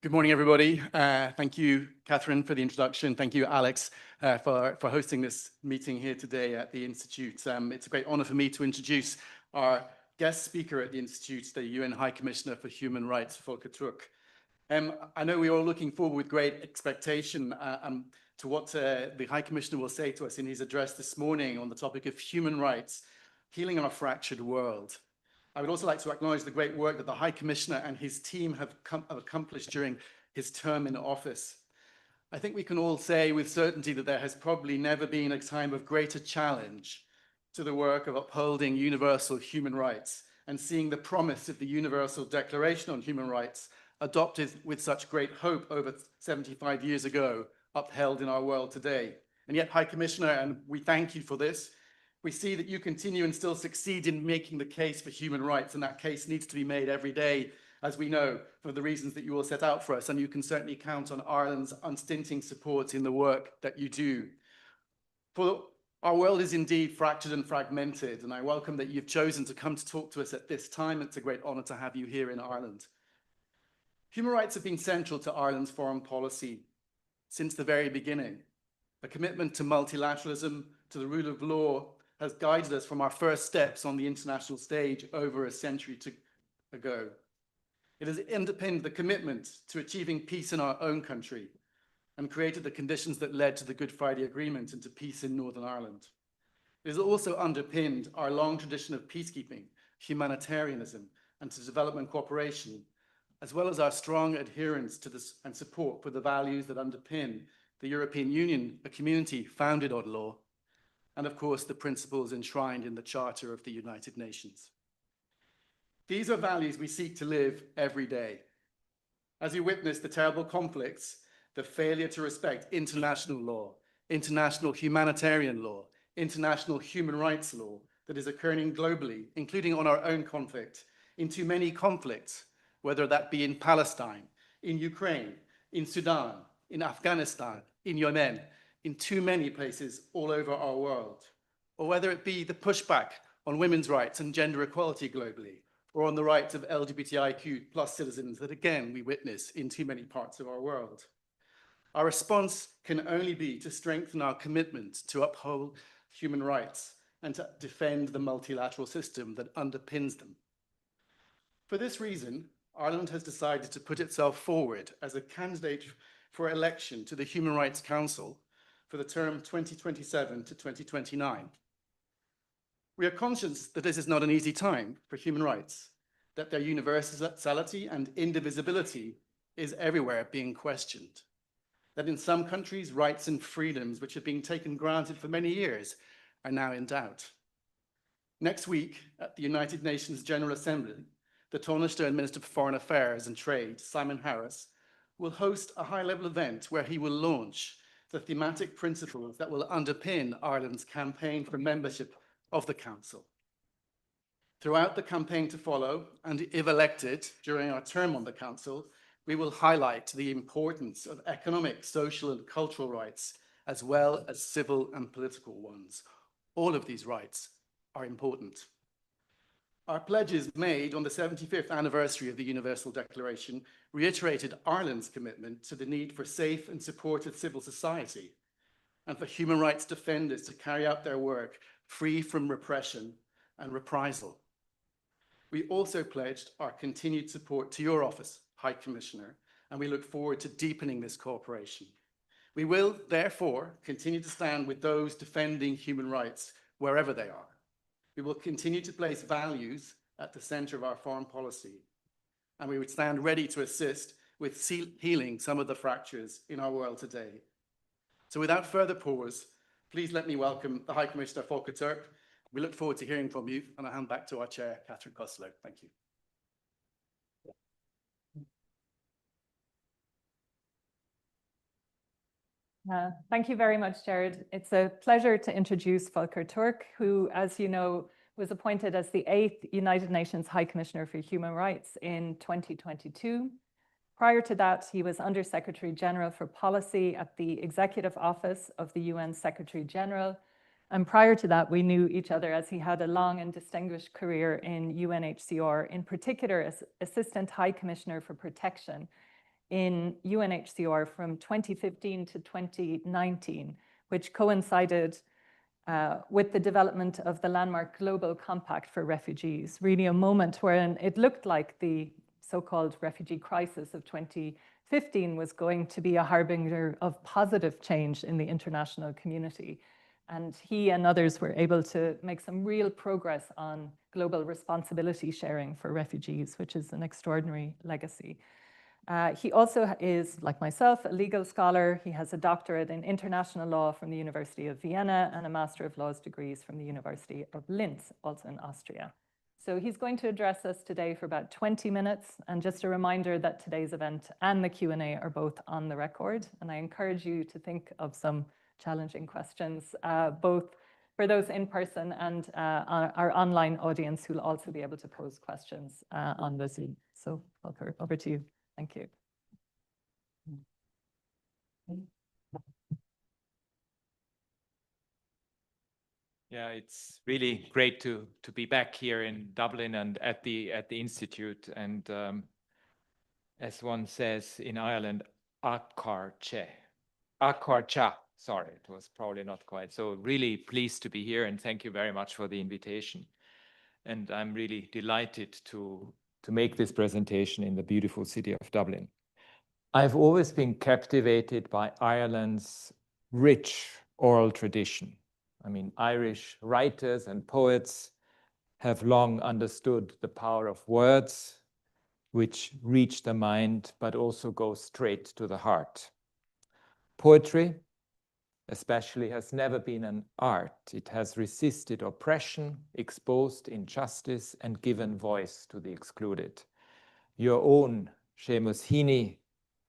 Good morning, everybody. Thank you, Catherine, for the introduction. Thank you, Alex, for hosting this meeting here today at the Institute. It's a great honor for me to introduce our guest speaker at the Institute, the UN High Commissioner for Human Rights, Volker Türk. I know we're all looking forward with great expectation to what the High Commissioner will say to us in his address this morning on the topic of human rights, healing our fractured world. I would also like to acknowledge the great work that the High Commissioner and his team have accomplished during his term in office. I think we can all say with certainty that there has probably never been a time of greater challenge to the work of upholding universal human rights and seeing the promise of the Universal Declaration on Human Rights adopted with such great hope over 75 years ago, upheld in our world today. And yet, High Commissioner, and we thank you for this, we see that you continue and still succeed in making the case for human rights, and that case needs to be made every day, as we know, for the reasons that you will set out for us, and you can certainly count on Ireland's unstinting support in the work that you do. For our world is indeed fractured and fragmented, and I welcome that you've chosen to come to talk to us at this time. It's a great honor to have you here in Ireland. Human rights have been central to Ireland's foreign policy since the very beginning. A commitment to multilateralism, to the rule of law, has guided us from our first steps on the international stage over a century ago. It has underpinned the commitment to achieving peace in our own country and created the conditions that led to the Good Friday Agreement and to peace in Northern Ireland. It has also underpinned our long tradition of peacekeeping, humanitarianism, and to development cooperation, as well as our strong adherence to this and support for the values that underpin the European Union, a community founded on law, and of course, the principles enshrined in the Charter of the United Nations. These are values we seek to live every day. As we witness the terrible conflicts, the failure to respect international law, international humanitarian law, international human rights law that is occurring globally, including on our own conflict, in too many conflicts, whether that be in Palestine, in Ukraine, in Sudan, in Afghanistan, in Yemen, in too many places all over our world, or whether it be the pushback on women's rights and gender equality globally, or on the rights of LGBTIQ+ citizens that again we witness in too many parts of our world. Our response can only be to strengthen our commitment to uphold human rights and to defend the multilateral system that underpins them. For this reason, Ireland has decided to put itself forward as a candidate for election to the Human Rights Council for the term 2027 to 2029. We are conscious that this is not an easy time for human rights, that their universality and indivisibility is everywhere being questioned, that in some countries, rights and freedoms which have been taken granted for many years are now in doubt. Next week, at the United Nations General Assembly, the Taoiseach and Minister for Foreign Affairs and Trade, Simon Harris, will host a high-level event where he will launch the thematic principles that will underpin Ireland's campaign for membership of the Council. Throughout the campaign to follow, and if elected during our term on the Council, we will highlight the importance of economic, social, and cultural rights, as well as civil and political ones. All of these rights are important. Our pledges made on the 75th anniversary of the Universal Declaration reiterated Ireland's commitment to the need for safe and supported civil society and for human rights defenders to carry out their work free from repression and reprisal. We also pledged our continued support to your office, High Commissioner, and we look forward to deepening this cooperation. We will, therefore, continue to stand with those defending human rights wherever they are. We will continue to place values at the center of our foreign policy, and we would stand ready to assist with healing some of the fractures in our world today. So without further pause, please let me welcome the High Commissioner Volker Türk. We look forward to hearing from you, and I'll hand back to our chair, Catherine Costello. Thank you. Thank you very much, Jared. It's a pleasure to introduce Volker Türk, who, as you know, was appointed as the 8th United Nations High Commissioner for Human Rights in 2022. Prior to that, he was Under Secretary General for Policy at the Executive Office of the UN Secretary General. And prior to that, we knew each other as he had a long and distinguished career in UNHCR, in particular as Assistant High Commissioner for Protection in UNHCR from 2015 to 2019, which coincided with the development of the landmark Global Compact for Refugees, really a moment wherein it looked like the so-called refugee crisis of 2015 was going to be a harbinger of positive change in the international community. And he and others were able to make some real progress on global responsibility sharing for refugees, which is an extraordinary legacy. He also is, like myself, a legal scholar. He has a doctorate in international law from the University of Vienna and a Master of Laws degrees from the University of Linz, also in Austria. So he's going to address us today for about 20 minutes. And just a reminder that today's event and the Q&A are both on the record. And I encourage you to think of some challenging questions, both for those in person and our online audience who will also be able to pose questions on the Zoom. So Volker, over to you. Thank you. Yeah, it's really great to be back here in Dublin and at the Institute. And as one says in Ireland, Akarcha. Sorry, it was probably not quite. So really pleased to be here, and thank you very much for the invitation. And I'm really delighted to make this presentation in the beautiful city of Dublin. I've always been captivated by Ireland's rich oral tradition. I mean, Irish writers and poets have long understood the power of words, which reach the mind, but also go straight to the heart. Poetry, especially, has never been an art. It has resisted oppression, exposed injustice, and given voice to the excluded. Your own Seamus Heaney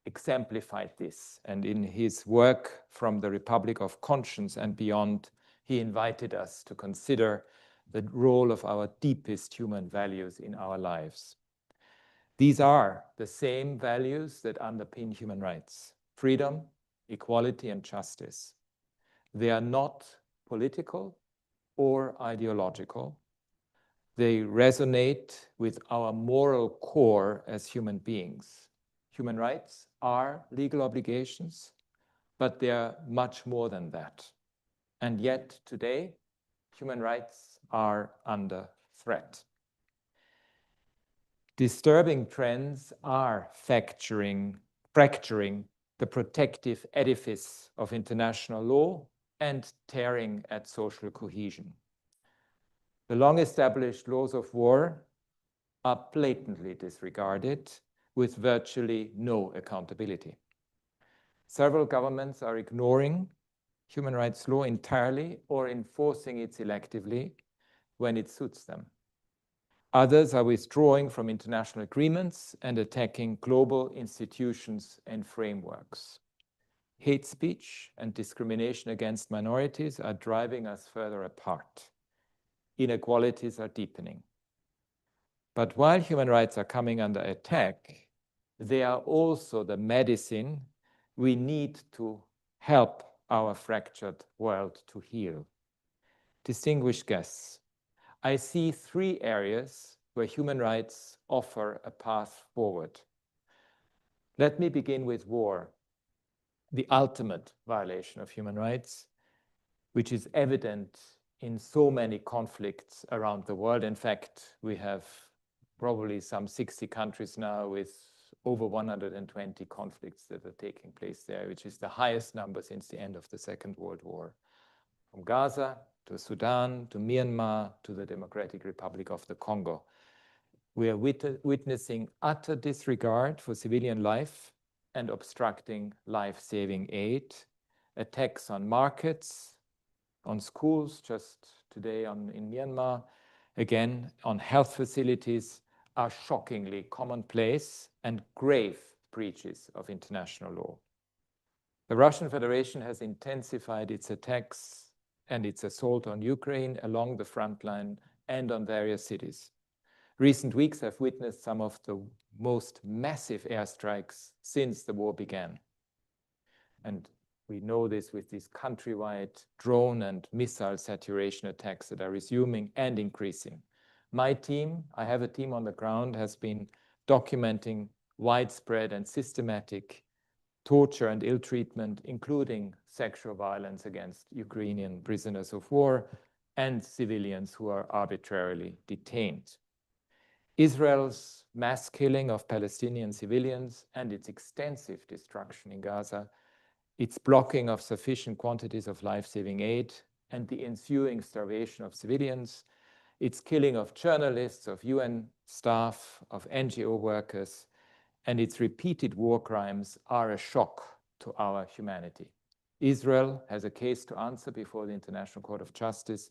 exemplified this, and in his work From the Republic of Conscience and Beyond, he invited us to consider the role of our deepest human values in our lives. These are the same values that underpin human rights: freedom, equality, and justice. They are not political or ideological. They resonate with our moral core as human beings. Human rights are legal obligations, but they are much more than that. And yet today, human rights are under threat. Disturbing trends are fracturing the protective edifice of international law and tearing at social cohesion. The long-established laws of war are blatantly disregarded with virtually no accountability. Several governments are ignoring human rights law entirely or enforcing it selectively when it suits them. Others are withdrawing from international agreements and attacking global institutions and frameworks. Hate speech and discrimination against minorities are driving us further apart. Inequalities are deepening. But while human rights are coming under attack, they are also the medicine we need to help our fractured world to heal. Distinguished guests, I see three areas where human rights offer a path forward. Let me begin with war, the ultimate violation of human rights, which is evident in so many conflicts around the world. In fact, we have probably some 60 countries now with over 120 conflicts that are taking place there, which is the highest number since the end of the Second World War. From Gaza to Sudan, to Myanmar, to the Democratic Republic of the Congo. We are witnessing utter disregard for civilian life and obstructing life-saving aid, attacks on markets, on schools, just today in Myanmar, again, on health facilities, are shockingly commonplace and grave breaches of international law. The Russian Federation has intensified its attacks and its assault on Ukraine along the front line and on various cities. Recent weeks have witnessed some of the most massive airstrikes since the war began. And we know this with these countrywide drone and missile saturation attacks that are resuming and increasing. My team, I have a team on the ground, has been documenting widespread and systematic torture and ill treatment, including sexual violence against Ukrainian prisoners of war and civilians who are arbitrarily detained. Israel's mass killing of Palestinian civilians and its extensive destruction in Gaza, its blocking of sufficient quantities of life-saving aid, and the ensuing starvation of civilians, its killing of journalists, of UN staff, of NGO workers, and its repeated war crimes are a shock to our humanity. Israel has a case to answer before the International Court of Justice,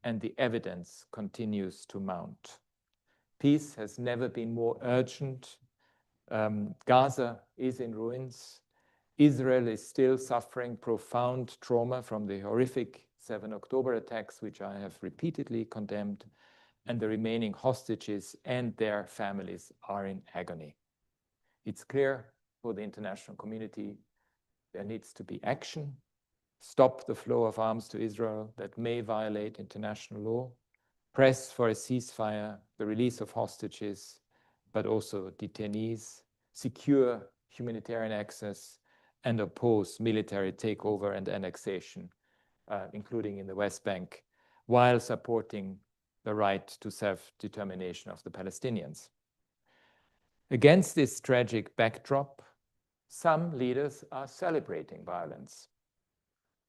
and the evidence continues to mount. Peace has never been more urgent. Gaza is in ruins. Israel is still suffering profound trauma from the horrific 7 October attacks, which I have repeatedly condemned, and the remaining hostages and their families are in agony. It's clear for the international community there needs to be action, stop the flow of arms to Israel that may violate international law, press for a ceasefire, the release of hostages, but also detainees, secure humanitarian access, and oppose military takeover and annexation, including in the West Bank, while supporting the right to self-determination of the Palestinians. Against this tragic backdrop, some leaders are celebrating violence.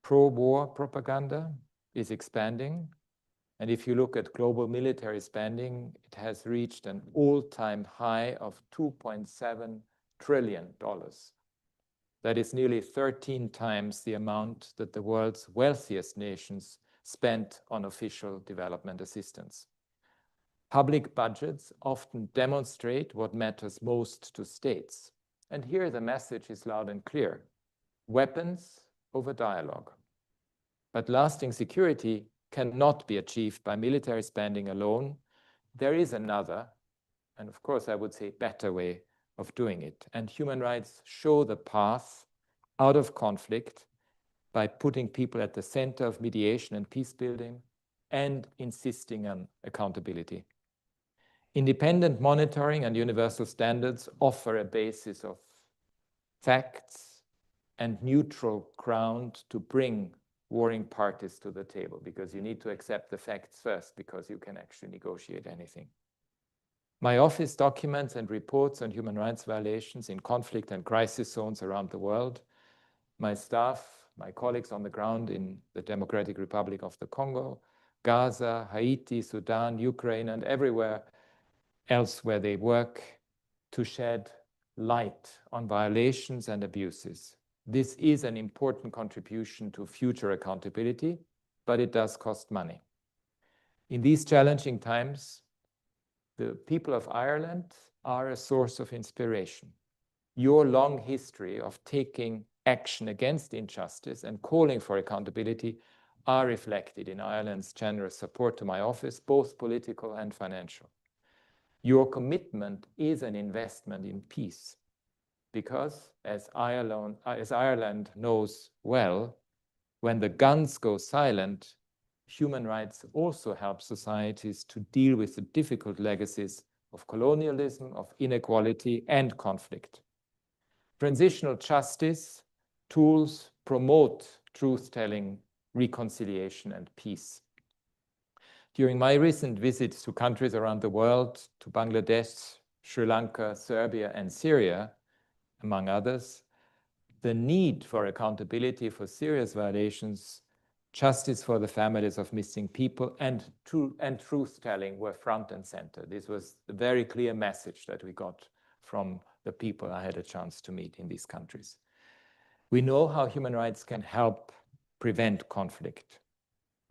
Pro-war propaganda is expanding, and if you look at global military spending, it has reached an all-time high of $2.7 trillion. That is nearly 13 times the amount that the world's wealthiest nations spent on official development assistance. Public budgets often demonstrate what matters most to states. And here the message is loud and clear: weapons over dialogue. But lasting security cannot be achieved by military spending alone. There is another, and of course I would say better way of doing it. And human rights show the path out of conflict by putting people at the center of mediation and peace building and insisting on accountability. Independent monitoring and universal standards offer a basis of facts and neutral ground to bring warring parties to the table, because you need to accept the facts first because you can actually negotiate anything. My office documents and reports on human rights violations in conflict and crisis zones around the world. My staff, my colleagues on the ground in the Democratic Republic of the Congo, Gaza, Haiti, Sudan, Ukraine, and everywhere else where they work to shed light on violations and abuses. This is an important contribution to future accountability, but it does cost money. In these challenging times, the people of Ireland are a source of inspiration. Your long history of taking action against injustice and calling for accountability are reflected in Ireland's generous support to my office, both political and financial. Your commitment is an investment in peace, because as Ireland knows well, when the guns go silent, human rights also help societies to deal with the difficult legacies of colonialism, of inequality, and conflict. Transitional justice tools promote truth-telling, reconciliation, and peace. During my recent visits to countries around the world, to Bangladesh, Sri Lanka, Serbia, and Syria, among others, the need for accountability for serious violations, justice for the families of missing people, and truth-telling were front and center. This was a very clear message that we got from the people I had a chance to meet in these countries. We know how human rights can help prevent conflict.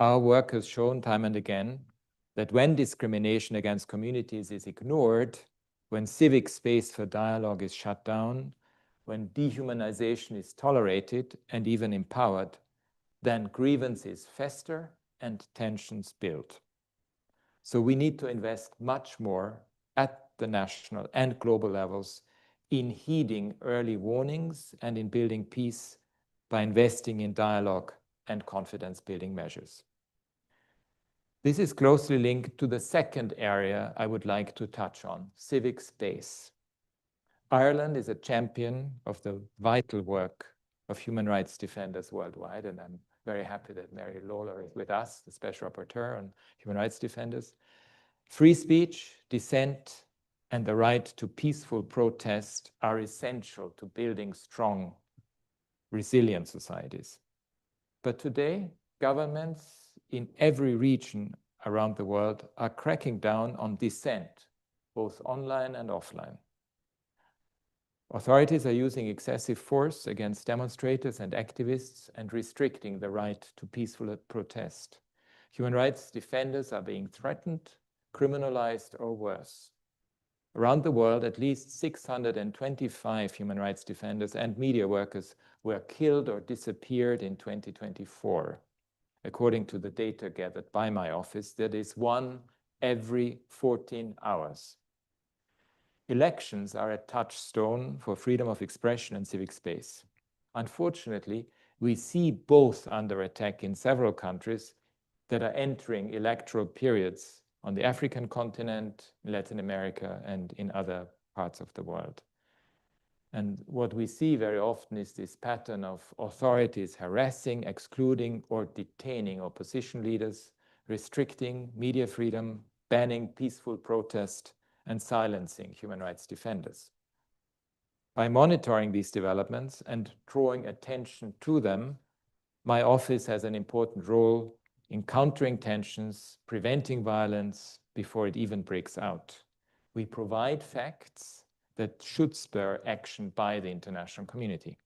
Our work has shown time and again that when discrimination against communities is ignored, when civic space for dialogue is shut down, when dehumanization is tolerated and even empowered, then grievances fester and tensions build. So we need to invest much more at the national and global levels in heeding early warnings and in building peace by investing in dialogue and confidence-building measures. This is closely linked to the second area I would like to touch on, civic space. Ireland is a champion of the vital work of human rights defenders worldwide, and I'm very happy that Mary Lawler is with us, the Special Rapporteur on Human Rights Defenders. Free speech, dissent, and the right to peaceful protest are essential to building strong, resilient societies. But today, governments in every region around the world are cracking down on dissent, both online and offline. Authorities are using excessive force against demonstrators and activists and restricting the right to peaceful protest. Human rights defenders are being threatened, criminalized, or worse. Around the world, at least 625 human rights defenders and media workers were killed or disappeared in 2024. According to the data gathered by my office, that is one every 14 hours. Elections are a touchstone for freedom of expression and civic space. Unfortunately, we see both under attack in several countries that are entering electoral periods on the African continent, Latin America, and in other parts of the world. And what we see very often is this pattern of authorities harassing, excluding, or detaining opposition leaders, restricting media freedom, banning peaceful protest, and silencing human rights defenders. By monitoring these developments and drawing attention to them, my office has an important role in countering tensions, preventing violence before it even breaks out. We provide facts that should spur action by the international community.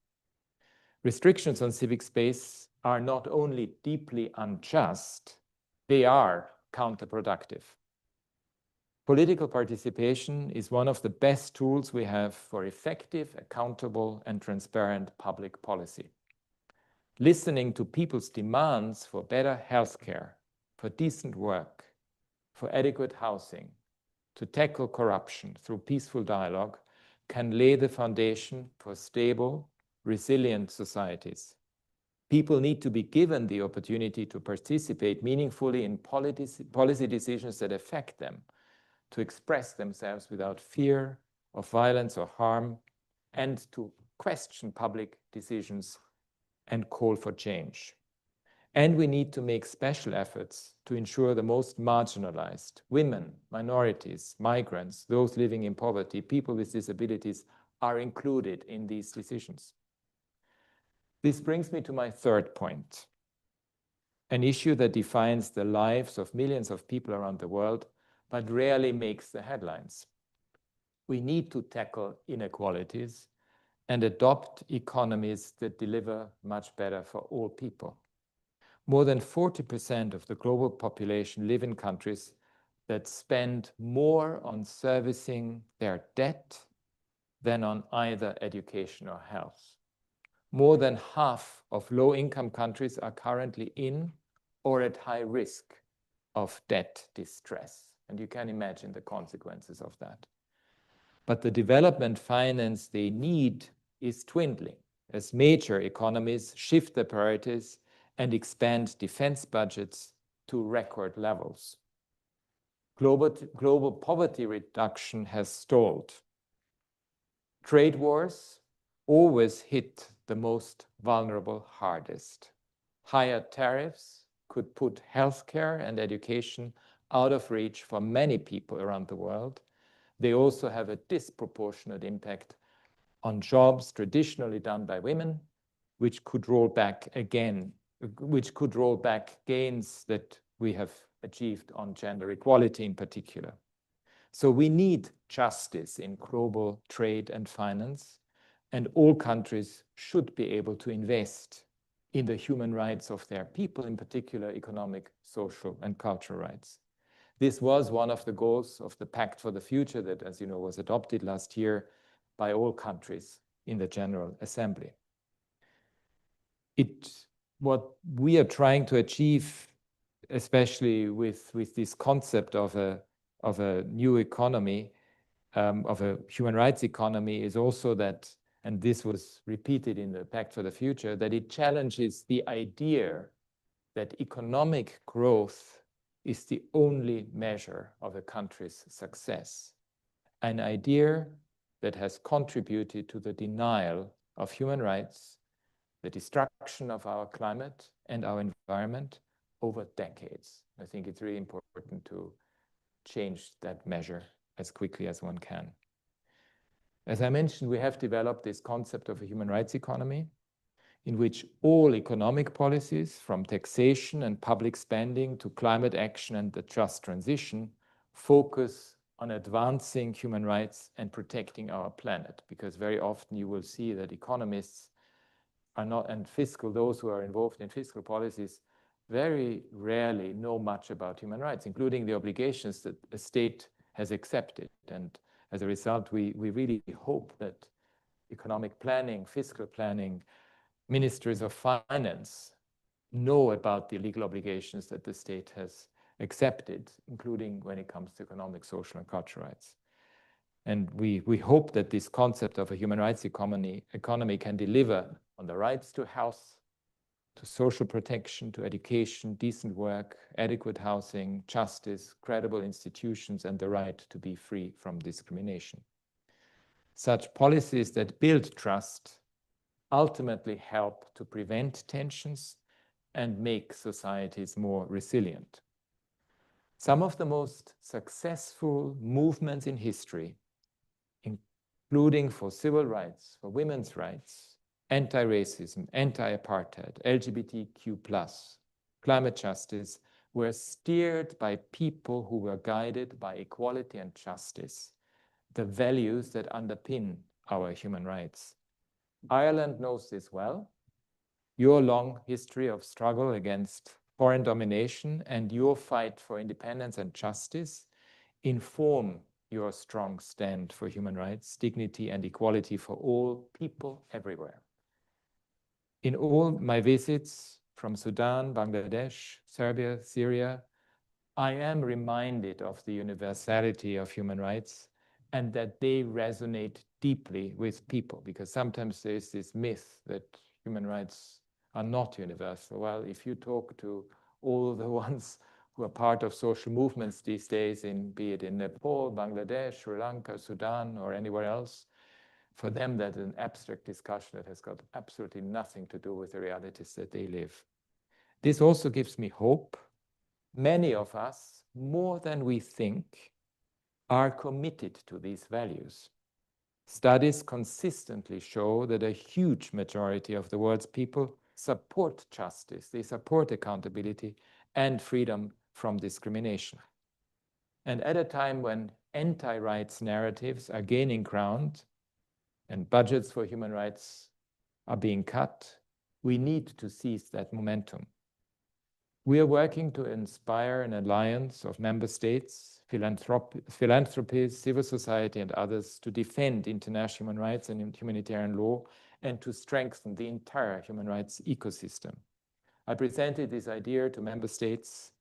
Restrictions on civic space are not only deeply unjust, they are counterproductive. Political participation is one of the best tools we have for effective, accountable, and transparent public policy. Listening to people's demands for better healthcare, for decent work, for adequate housing, to tackle corruption through peaceful dialogue can lay the foundation for stable, resilient societies. People need to be given the opportunity to participate meaningfully in policy decisions that affect them, to express themselves without fear of violence or harm, and to question public decisions and call for change. And we need to make special efforts to ensure the most marginalized, women, minorities, migrants, those living in poverty, people with disabilities, are included in these decisions. This brings me to my third point, an issue that defines the lives of millions of people around the world, but rarely makes the headlines. We need to tackle inequalities and adopt economies that deliver much better for all people. More than 40% of the global population live in countries that spend more on servicing their debt than on either education or health. More than half of low-income countries are currently in or at high risk of debt distress. And you can imagine the consequences of that. But the development finance they need is dwindling as major economies shift their priorities and expand defense budgets to record levels. Global poverty reduction has stalled. Trade wars always hit the most vulnerable hardest. Higher tariffs could put healthcare and education out of reach for many people around the world. They also have a disproportionate impact on jobs traditionally done by women, which could roll back gains that we have achieved on gender equality in particular. So we need justice in global trade and finance, and all countries should be able to invest in the human rights of their people, in particular economic, social, and cultural rights. This was one of the goals of the Pact for the Future that, as you know, was adopted last year by all countries in the General Assembly. What we are trying to achieve, especially with this concept of a new economy, of a human rights economy, is also that, and this was repeated in the Pact for the Future, that it challenges the idea that economic growth is the only measure of a country's success. An idea that has contributed to the denial of human rights, the destruction of our climate and our environment over decades. I think it's really important to change that measure as quickly as one can. As I mentioned, we have developed this concept of a human rights economy in which all economic policies, from taxation and public spending to climate action and the just transition, focus on advancing human rights and protecting our planet. Because very often you will see that economists are not, and those who are involved in fiscal policies, very rarely know much about human rights, including the obligations that a state has accepted. And as a result, we really hope that economic planning, fiscal planning, ministers of finance know about the legal obligations that the state has accepted, including when it comes to economic, social, and cultural rights. And we hope that this concept of a human rights economy can deliver on the rights to health, to social protection, to education, decent work, adequate housing, justice, credible institutions, and the right to be free from discrimination. Such policies that build trust ultimately help to prevent tensions and make societies more resilient. Some of the most successful movements in history, including for civil rights, for women's rights, anti-racism, anti-apartheid, LGBTQ+, climate justice, were steered by people who were guided by equality and justice, the values that underpin our human rights. Ireland knows this well. Your long history of struggle against foreign domination and your fight for independence and justice inform your strong stand for human rights, dignity, and equality for all people everywhere. In all my visits from Sudan, Bangladesh, Serbia, Syria, I am reminded of the universality of human rights and that they resonate deeply with people, because sometimes there's this myth that human rights are not universal. Well, if you talk to all the ones who are part of social movements these days, be it in Nepal, Bangladesh, Sri Lanka, Sudan, or anywhere else, for them that's an abstract discussion that has got absolutely nothing to do with the realities that they live. This also gives me hope. Many of us, more than we think, are committed to these values. Studies consistently show that a huge majority of the world's people support justice, they support accountability and freedom from discrimination. And at a time when anti-rights narratives are gaining ground and budgets for human rights are being cut, we need to seize that momentum. We are working to inspire an alliance of member states, philanthropies, civil society, and others to defend international human rights and humanitarian law and to strengthen the entire human rights ecosystem. I presented this idea to member states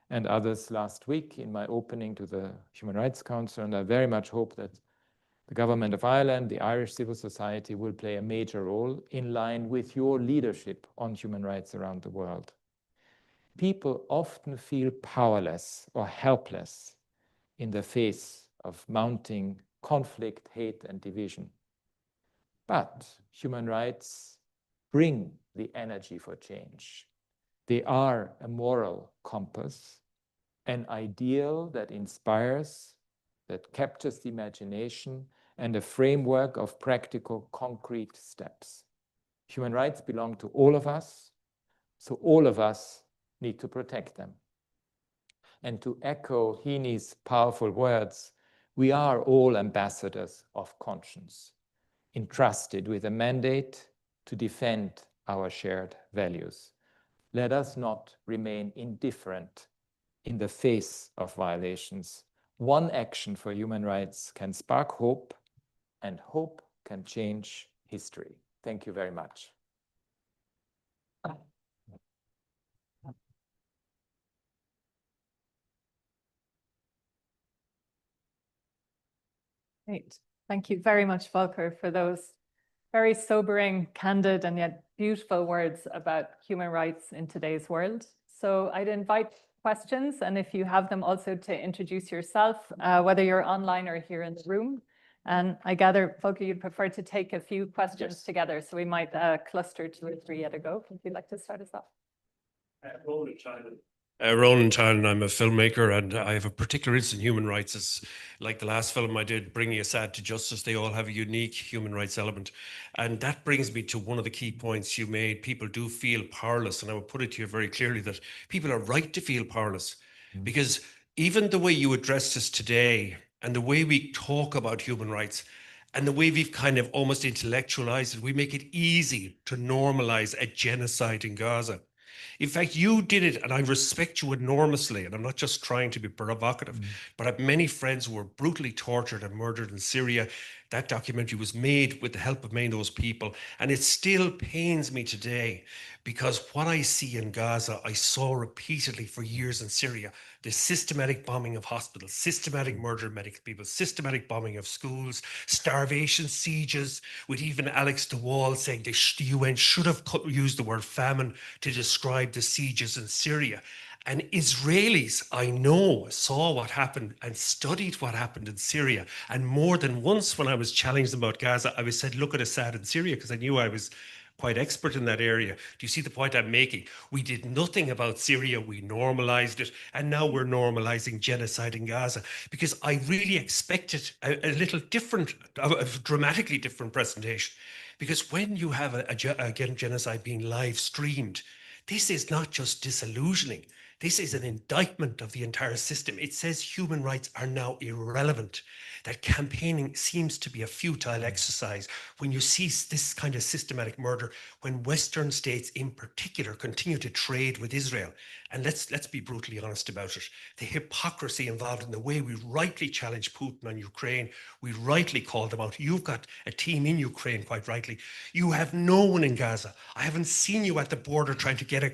and others last week in my opening to the Human Rights Council, and I very much hope that the government of Ireland, the Irish civil society will play a major role in line with your leadership on human rights around the world. People often feel powerless or helpless in the face of mounting conflict, hate, and division. But human rights bring the energy for change. They are a moral compass, an ideal that inspires, that captures the imagination, and a framework of practical, concrete steps. Human rights belong to all of us, so all of us need to protect them. And to echo Heaney's powerful words, we are all ambassadors of conscience, entrusted with a mandate to defend our shared values. Let us not remain indifferent in the face of violations. One action for human rights can spark hope, and hope can change history. Thank you very much. Great. Thank you very much, Volker, for those very sobering, candid, and yet beautiful words about human rights in today's world. So I'd invite questions, and if you have them, also to introduce yourself, whether you're online or here in the room. And I gather, Volker, you'd prefer to take a few questions together, so we might cluster 2 or 3 at a go. Would you like to start us off? Ronan Tynan, I'm a filmmaker, and I have a particular interest in human rights. It's like the last film I did, Bringing Assad to Justice. They all have a unique human rights element. And that brings me to one of the key points you made. People do feel powerless. And I would put it to you very clearly that people are right to feel powerless. Because even the way you address this today and the way we talk about human rights and the way we've kind of almost intellectualized it, we make it easy to normalize a genocide in Gaza. In fact, you did it, and I respect you enormously, and I'm not just trying to be provocative, but I have many friends who were brutally tortured and murdered in Syria. That documentary was made with the help of many of those people, and it still pains me today because what I see in Gaza, I saw repeatedly for years in Syria. The systematic bombing of hospitals, systematic murder of medical people, systematic bombing of schools, starvation, sieges, with even Alex de Waal saying the UN should have used the word famine to describe the sieges in Syria. And Israelis, I know, saw what happened and studied what happened in Syria. And more than once when I was challenged about Gaza, I was said, look at Assad in Syria, because I knew I was quite expert in that area. Do you see the point I'm making? We did nothing about Syria. We normalized it. And now we're normalizing genocide in Gaza, because I really expected a little different, a dramatically different presentation. Because when you have a genocide being live streamed, this is not just disillusioning. This is an indictment of the entire system. It says human rights are now irrelevant, that campaigning seems to be a futile exercise when you see this kind of systematic murder, when Western states in particular continue to trade with Israel. And let's be brutally honest about it. The hypocrisy involved in the way we rightly challenge Putin on Ukraine, we rightly call them out. You've got a team in Ukraine, quite rightly. You have no one in Gaza. I haven't seen you at the border trying to get a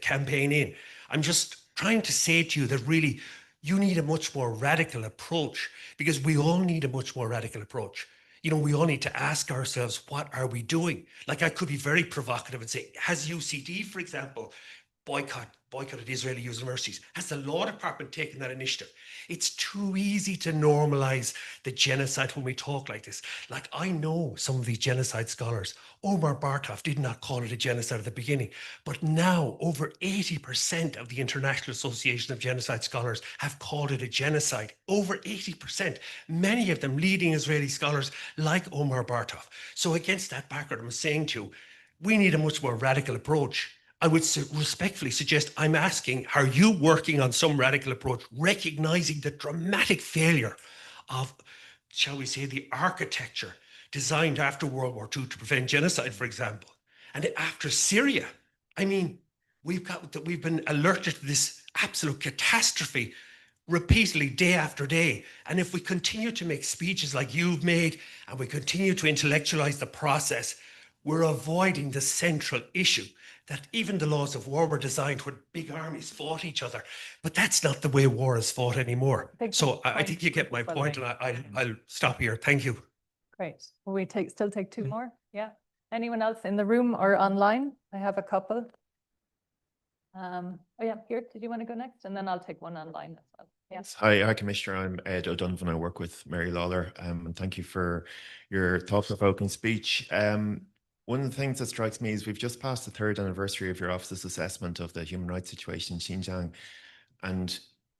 campaign in. I'm just trying to say to you that really you need a much more radical approach, because we all need a much more radical approach. You know, we all need to ask ourselves, what are we doing? Like, I could be very provocative and say, has UCD, for example, boycotted Israeli universities? Has the law department taken that initiative? It's too easy to normalize the genocide when we talk like this. Like, I know some of these genocide scholars. Omar Bartov did not call it a genocide at the beginning, but now over 80% of the International Association of Genocide Scholars have called it a genocide. Over 80%, many of them leading Israeli scholars like Omar Bartov. So against that background, I'm saying to you, we need a much more radical approach. I would respectfully suggest, I'm asking, are you working on some radical approach, recognizing the dramatic failure of, shall we say, the architecture designed after World War II to prevent genocide, for example, and after Syria? I mean, we've been alerted to this absolute catastrophe repeatedly, day after day. And if we continue to make speeches like you've made, and we continue to intellectualize the process, we're avoiding the central issue, that even the laws of war were designed when big armies fought each other. But that's not the way war is fought anymore. So I think you get my point, and I'll stop here. Thank you. Great. Will we still take 2 more? Yeah. Anyone else in the room or online? I have a couple. Oh yeah, here, did you want to go next? And then I'll take one online as well. Yes. Hi, Commissioner. I'm Ed O'Donovan. I work with Mary Lawler, and thank you for your thought-provoking speech. One of the things that strikes me is we've just passed the 3rd anniversary of your office's assessment of the human rights situation in Xinjiang. And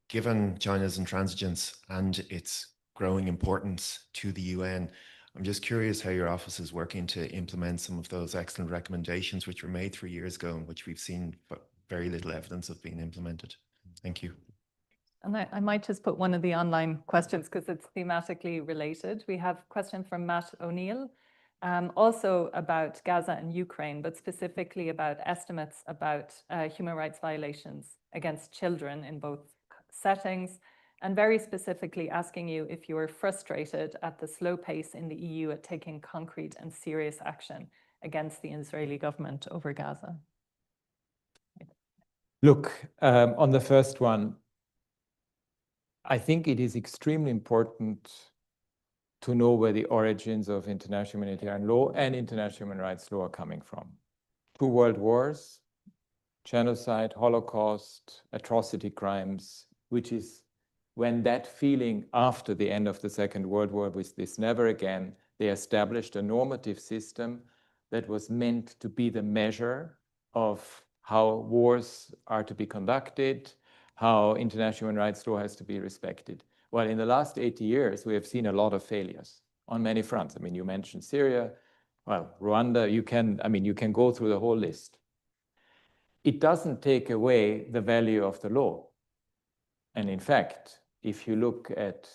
given China's intransigence and its growing importance to the UN, I'm just curious how your office is working to implement some of those excellent recommendations which were made 3 years ago and which we've seen very little evidence of being implemented. Thank you. And I might just put one of the online questions because it's thematically related. We have a question from Matt O'Neill, also about Gaza and Ukraine, but specifically about estimates about human rights violations against children in both settings, and very specifically asking you if you are frustrated at the slow pace in the EU at taking concrete and serious action against the Israeli government over Gaza. Look, on the first one, I think it is extremely important to know where the origins of international humanitarian law and international human rights law are coming from. 2 world wars, genocide, Holocaust, atrocity crimes, which is when that feeling after the end of the Second World War with this never again, they established a normative system that was meant to be the measure of how wars are to be conducted, how international human rights law has to be respected. Well, in the last 80 years, we have seen a lot of failures on many fronts. I mean, you mentioned Syria, well, Rwanda, you can go through the whole list. It doesn't take away the value of the law. And in fact, if you look at,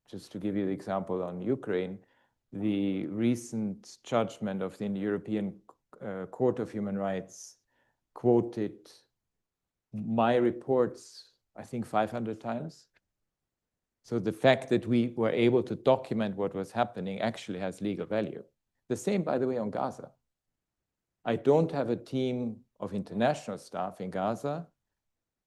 just to give you the example on Ukraine, the recent judgment of the European Court of Human Rights quoted my reports, I think 500 times. So the fact that we were able to document what was happening actually has legal value. The same, by the way, on Gaza. I don't have a team of international staff in Gaza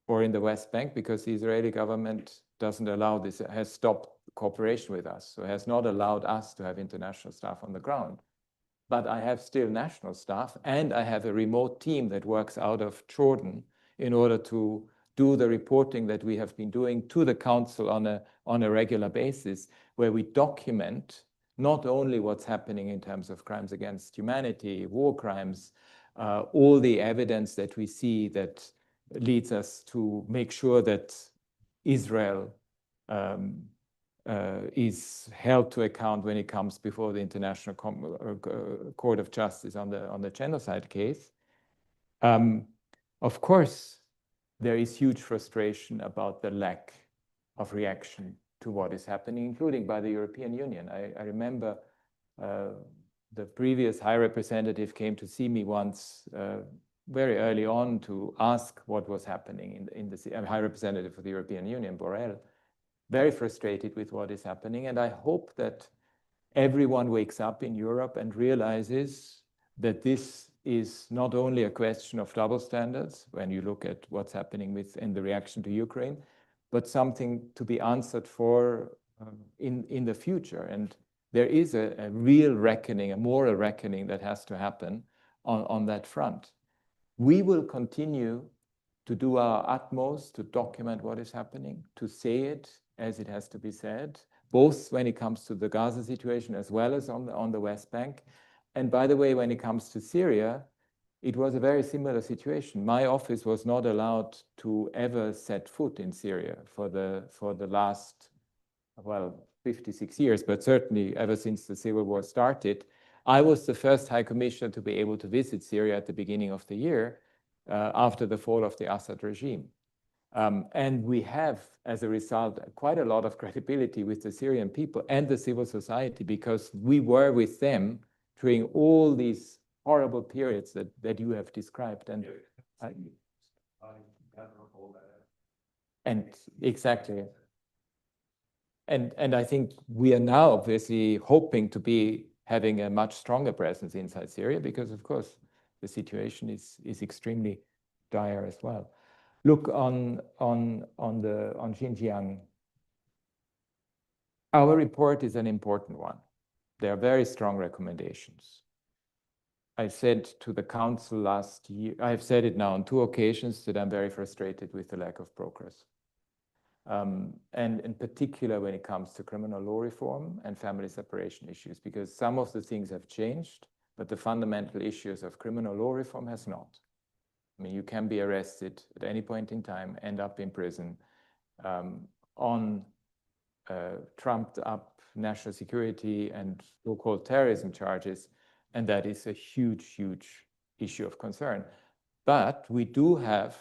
or in the West Bank because the Israeli government doesn't allow this, has stopped cooperation with us, so has not allowed us to have international staff on the ground. But I have still national staff, and I have a remote team that works out of Jordan in order to do the reporting that we have been doing to the Council on a regular basis, where we document not only what's happening in terms of crimes against humanity, war crimes, all the evidence that we see that leads us to make sure that Israel is held to account when it comes before the International Court of Justice on the genocide case. Of course, there is huge frustration about the lack of reaction to what is happening, including by the European Union. I remember the previous High Representative came to see me once very early on to ask what was happening in the High Representative for the European Union, Borrell, very frustrated with what is happening. And I hope that everyone wakes up in Europe and realizes that this is not only a question of double standards when you look at what's happening in the reaction to Ukraine, but something to be answered for in the future. And there is a real reckoning, a moral reckoning that has to happen on that front. We will continue to do our utmost to document what is happening, to say it as it has to be said, both when it comes to the Gaza situation as well as on the West Bank. And by the way, when it comes to Syria, it was a very similar situation. My office was not allowed to ever set foot in Syria for the last, well, 56 years, but certainly ever since the civil war started. I was the first High Commissioner to be able to visit Syria at the beginning of the year after the fall of the Assad regime. And we have, as a result, quite a lot of credibility with the Syrian people and the civil society because we were with them during all these horrible periods that you have described. And exactly. And I think we are now obviously hoping to be having a much stronger presence inside Syria because, of course, the situation is extremely dire as well. Look, on Xinjiang, our report is an important one. There are very strong recommendations. I said to the Council last year, I have said it now on 2 occasions that I'm very frustrated with the lack of progress. And in particular when it comes to criminal law reform and family separation issues, because some of the things have changed, but the fundamental issues of criminal law reform has not. I mean, you can be arrested at any point in time, end up in prison on trumped up national security and so-called terrorism charges. And that is a huge, huge issue of concern. But we do have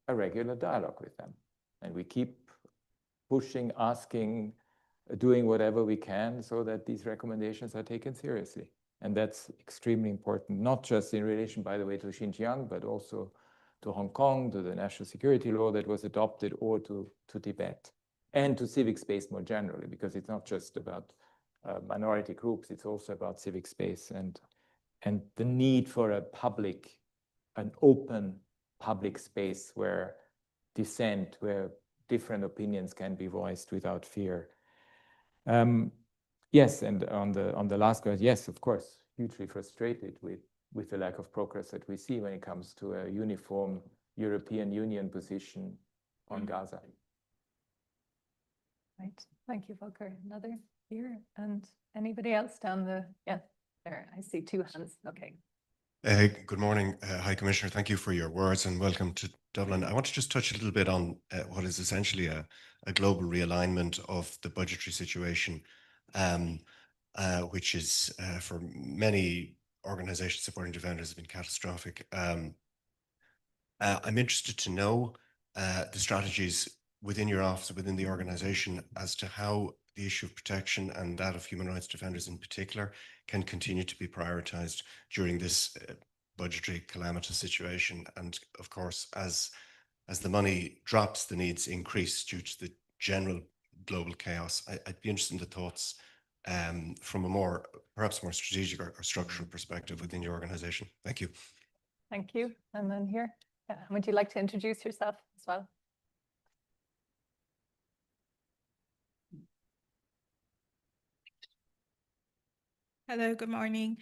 a regular dialogue with them. And we keep pushing, asking, doing whatever we can so that these recommendations are taken seriously. And that's extremely important, not just in relation, by the way, to Xinjiang, but also to Hong Kong, to the national security law that was adopted, or to Tibet, and to civic space more generally, because it's not just about minority groups, it's also about civic space and the need for an open public space where dissent, where different opinions can be voiced without fear. Yes, and on the last question, yes, of course, hugely frustrated with the lack of progress that we see when it comes to a uniform European Union position on Gaza. Right. Thank you, Volker. Another here, and anybody else down the, yeah, there, I see two hands. Okay. Good morning, High Commissioner. Thank you for your words and welcome to Dublin. I want to just touch a little bit on what is essentially a global realignment of the budgetary situation, which is for many organizations supporting defenders has been catastrophic. I'm interested to know the strategies within your office, within the organization, as to how the issue of protection and that of human rights defenders in particular can continue to be prioritized during this budgetary calamitous situation. And of course, as the money drops, the needs increase due to the general global chaos. I'd be interested in the thoughts from a perhaps more strategic or structural perspective within your organization. Thank you. Thank you. And then here, yeah, would you like to introduce yourself as well? Hello, good morning.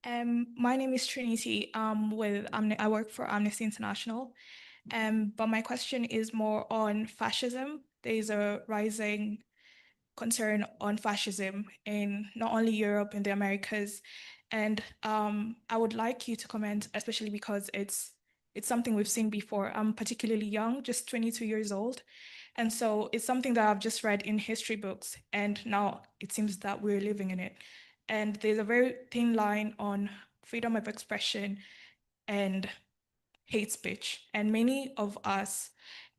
My name is Trinity. I work for Amnesty International. But my question is more on fascism. There is a rising concern on fascism in not only Europe, in the Americas. And I would like you to comment, especially because it's something we've seen before. I'm particularly young, just 22 years old. And so it's something that I've just read in history books. And now it seems that we're living in it. And there's a very thin line on freedom of expression and hate speech. And many of us,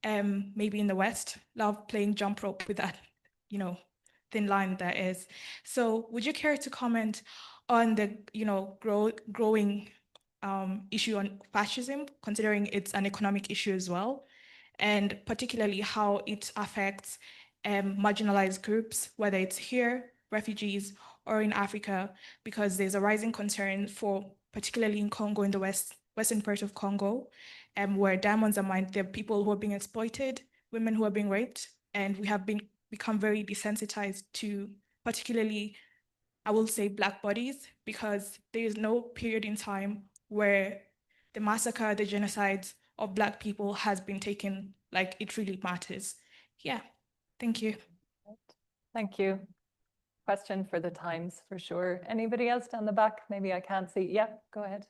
maybe in the West, love playing jump rope with that, thin line there is. So would you care to comment on the, growing issue on fascism, considering it's an economic issue as well, and particularly how it affects marginalized groups, whether it's here, refugees, or in Africa, because there's a rising concern for, particularly in Congo, in the western part of Congo, where diamonds are mined. There are people who are being exploited, women who are being raped, and we have become very desensitized to, particularly, I will say, Black bodies, because there is no period in time where the massacre, the genocides of Black people has been taken like it really matters. Yeah, thank you. Thank you. Question for the Times for sure. Anybody else down the back? Maybe I can't see. Yeah, go ahead.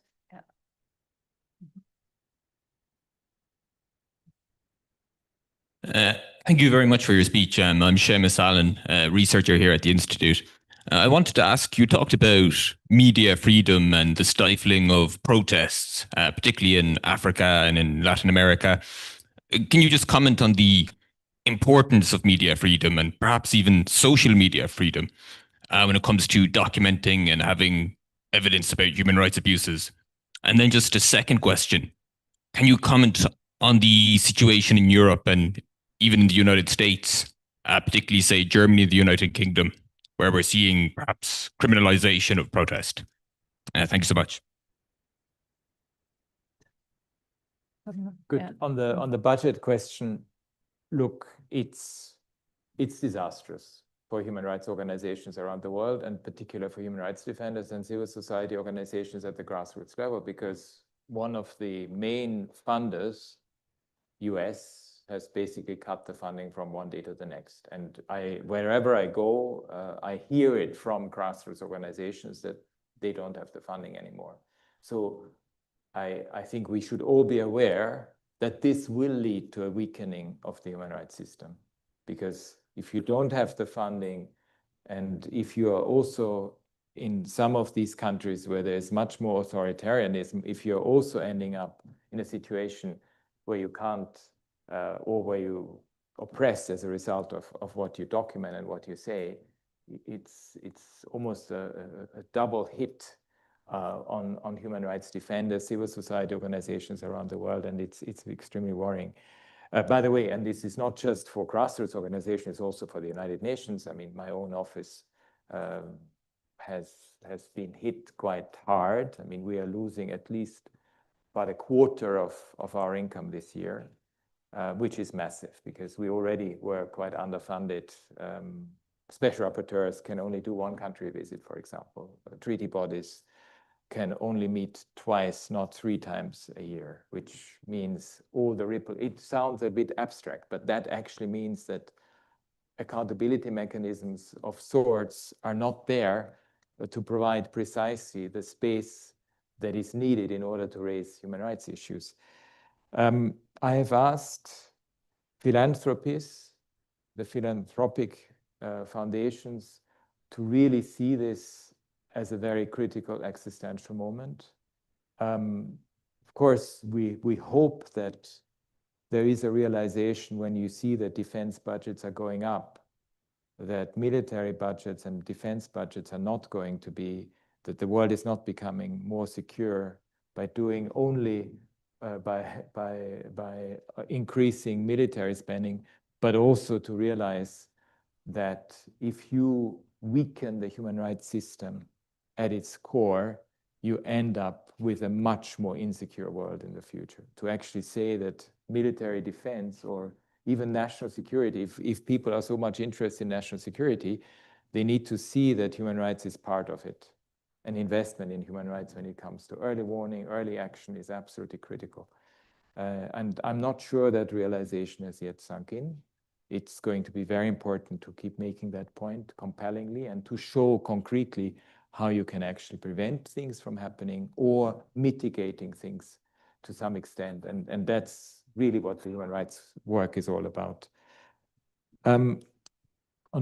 Yeah. Thank you very much for your speech. I'm Seamus Allen, researcher here at the Institute. I wanted to ask, you talked about media freedom and the stifling of protests, particularly in Africa and in Latin America. Can you just comment on the importance of media freedom and perhaps even social media freedom when it comes to documenting and having evidence about human rights abuses? And then just a second question, can you comment on the situation in Europe and even in the United States, particularly, say, Germany, the United Kingdom, where we're seeing perhaps criminalization of protest? Thank you so much. Good. Yeah. On the budget question, look, it's disastrous for human rights organizations around the world, and particularly for human rights defenders and civil society organizations at the grassroots level, because one of the main funders, US, has basically cut the funding from one day to the next. And wherever I go, I hear it from grassroots organizations that they don't have the funding anymore. So I think we should all be aware that this will lead to a weakening of the human rights system. Because if you don't have the funding, and if you are also in some of these countries where there's much more authoritarianism, if you're also ending up in a situation where you can't, or where you oppress as a result of what you document and what you say, it's almost a double hit on human rights defenders, civil society organizations around the world, and it's extremely worrying. By the way, and this is not just for grassroots organizations, it's also for the United Nations. I mean, my own office has been hit quite hard. I mean, we are losing at least about a quarter of our income this year, which is massive because we already were quite underfunded. Special rapporteurs can only do one country visit, for example. Treaty bodies can only meet twice, not 3 times a year, which means all the ripple. It sounds a bit abstract, but that actually means that accountability mechanisms of sorts are not there to provide precisely the space that is needed in order to raise human rights issues. I have asked philanthropists, the philanthropic foundations, to really see this as a very critical existential moment. Of course, we hope that there is a realization when you see that defense budgets are going up, that military budgets and defense budgets are not going to be, that the world is not becoming more secure by doing only by increasing military spending, but also to realize that if you weaken the human rights system at its core, you end up with a much more insecure world in the future. To actually say that military defense or even national security, if people are so much interested in national security, they need to see that human rights is part of it. An investment in human rights when it comes to early warning, early action is absolutely critical. And I'm not sure that realization has yet sunk in. It's going to be very important to keep making that point compellingly and to show concretely how you can actually prevent things from happening or mitigating things to some extent. And that's really what the human rights work is all about. On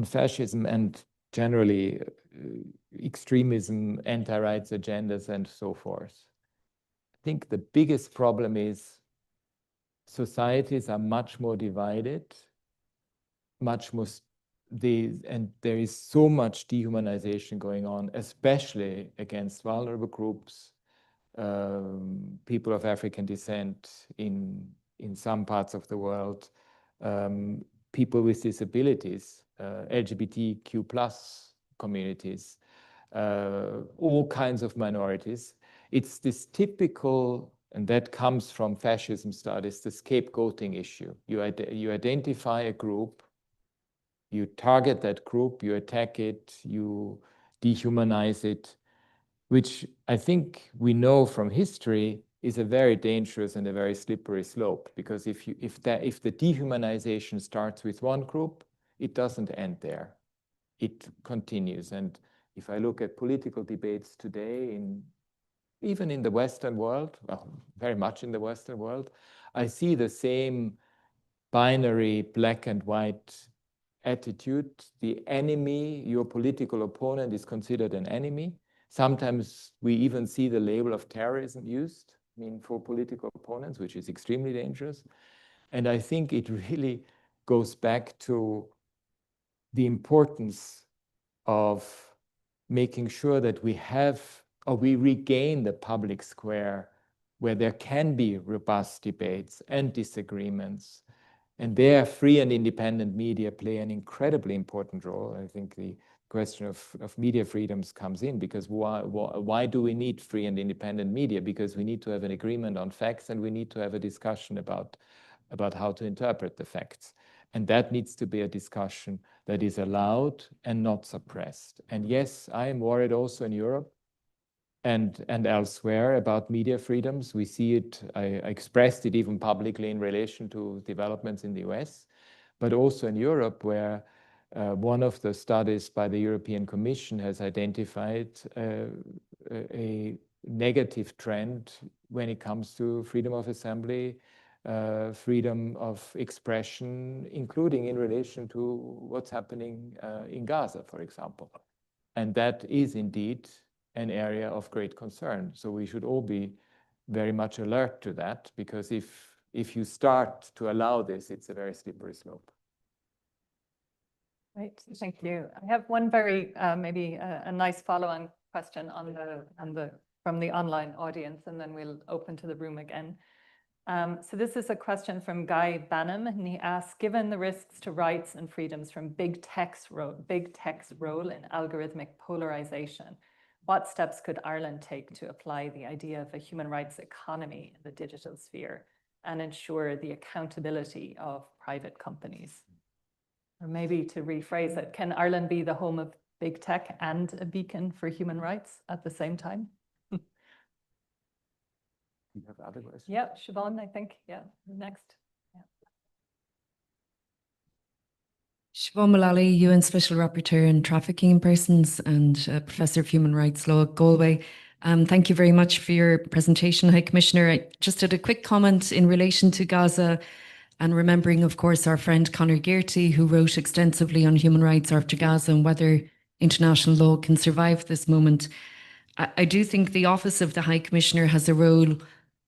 fascism and generally extremism, anti-rights agendas, and so forth. I think the biggest problem is societies are much more divided, and there is so much dehumanization going on, especially against vulnerable groups, people of African descent in some parts of the world, people with disabilities, LGBTQ+ communities, all kinds of minorities. It's this typical, and that comes from fascism studies, the scapegoating issue. You identify a group, you target that group, you attack it, you dehumanize it, which I think we know from history is a very dangerous and a very slippery slope, because if the dehumanization starts with one group, it doesn't end there. It continues. And if I look at political debates today, even in the Western world, well, very much in the Western world, I see the same binary black and white attitude. The enemy, your political opponent, is considered an enemy. Sometimes we even see the label of terrorism used, for political opponents, which is extremely dangerous. And I think it really goes back to the importance of making sure that we regain the public square where there can be robust debates and disagreements. And there, free and independent media play an incredibly important role. I think the question of media freedoms comes in, because why do we need free and independent media? Because we need to have an agreement on facts, and we need to have a discussion about how to interpret the facts. And that needs to be a discussion that is allowed and not suppressed. And yes, I am worried also in Europe and elsewhere about media freedoms. We see it, I expressed it even publicly in relation to developments in the US, but also in Europe, where one of the studies by the European Commission has identified a negative trend when it comes to freedom of assembly, freedom of expression, including in relation to what's happening in Gaza, for example. And that is indeed an area of great concern. So we should all be very much alert to that, because if you start to allow this, it's a very slippery slope. Right, thank you. I have one very maybe a nice follow-on question from the online audience, and then we'll open to the room again. So this is a question from Guy Banham, and he asks, given the risks to rights and freedoms from big tech's role in algorithmic polarization, what steps could Ireland take to apply the idea of a human rights economy in the digital sphere and ensure the accountability of private companies? Or maybe to rephrase it, can Ireland be the home of big tech and a beacon for human rights at the same time? You have other questions? Yeah, Siobhan, I think. Yeah, next. Yeah. Siobhan Mullally, UN Special Rapporteur on Trafficking in Persons and Professor of Human Rights Law at Galway. Thank you very much for your presentation, High Commissioner. I just had a quick comment in relation to Gaza and remembering, of course, our friend Conor Gearty, who wrote extensively on human rights after Gaza and whether international law can survive this moment. I do think the Office of the High Commissioner has a role,